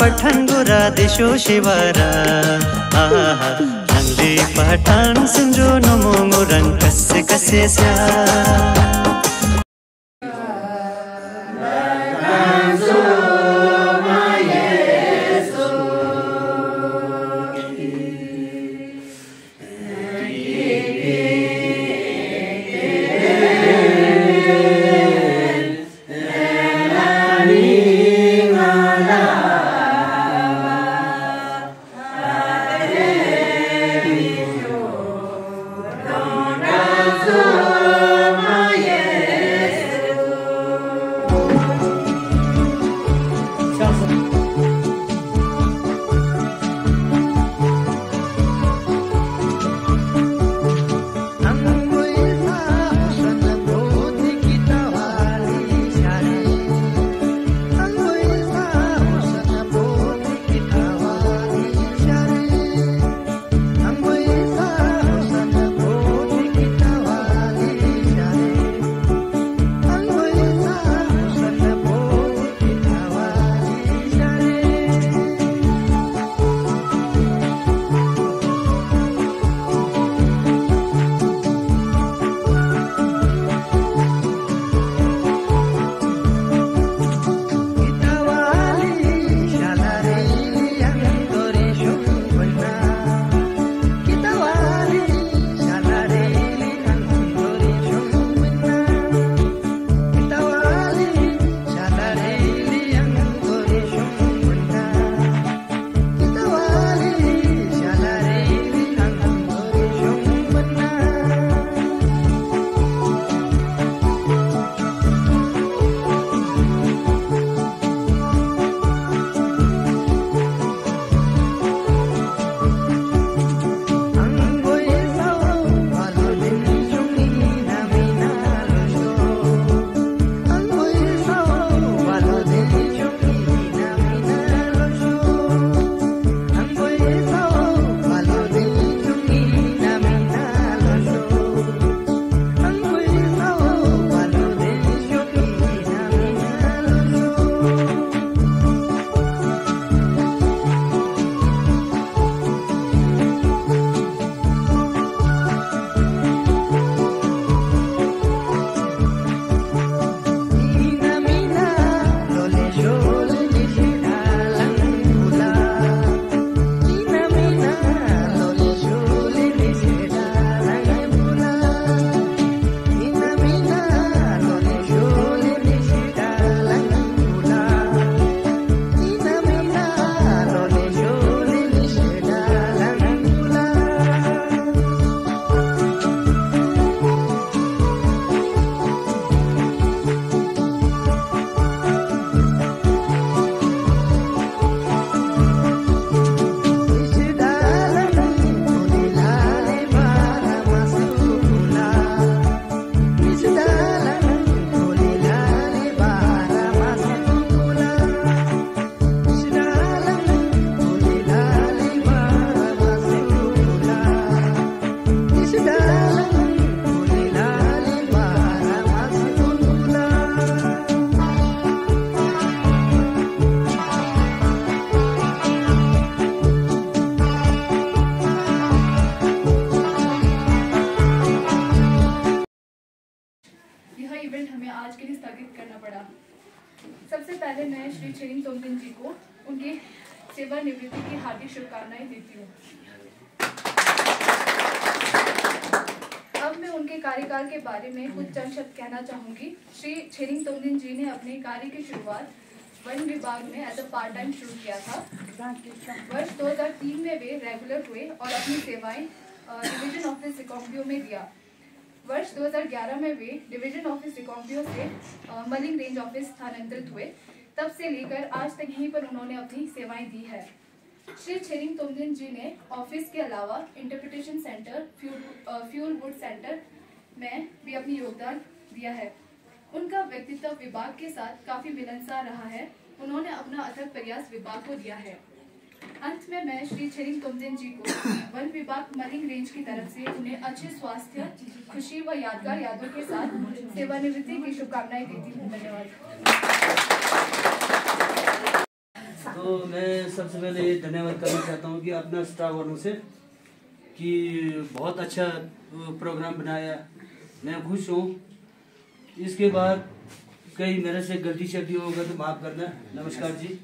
पठान गोरा देशो शिवारा नंगली पठान सिंजो नमोंगो रंग कसे कसे स्या सबसे पहले मैं श्री छेरिंग तोमदिन जी को उनकी सेवानिवृत्ति की हार्दिक शुभकामनाएं देती हूँ। अब मैं उनके कार्यकाल के बारे में कुछ चंद शब्द कहना चाहूँगी। श्री छेरिंग तोमदिन जी ने अपने कार्य की शुरुआत वन विभाग में एज अ पार्ट टाइम शुरू किया था। वर्ष 2003 में वे रेगुलर हुए और अपनी सेवाएं डिवीजन ऑफिस रिकांगपिओ में दिया। वर्ष 2011 में वे डिवीजन ऑफिस रिकांगपिओ से मलिंग रेंज ऑफिस स्थानांतरित हुए। तब से लेकर आज तक यहीं पर उन्होंने अपनी सेवाएं दी है। श्री छेरिंग तोमदिन जी ने ऑफिस के अलावा interpretation centre, fuel wood centre में भी अपनी योगदान दिया है। उनका व्यक्तित्व विभाग के साथ काफी मिलनसार रहा है। उन्होंने अपना अथक प्रयास विभाग को दिया है। अंत में मैं श्री छेरिंग तोमदिन जी को वन विभाग मलिंग रेंज की तरफ से उन्हें अच्छे स्वास्थ्य, खुशी व यादगार यादों के साथ सेवानिवृत्ति की शुभकामनाएं देती हूँ। धन्यवाद। तो मैं सबसे पहले ये धन्यवाद करना चाहता हूँ कि अपना स्टार वालों से कि बहुत अच्छा प्रोग्राम बनाया, मैं खुश हूँ। इसके बाद कहीं मेरे से गलती शलती होगा तो माफ़ करना। नमस्कार जी।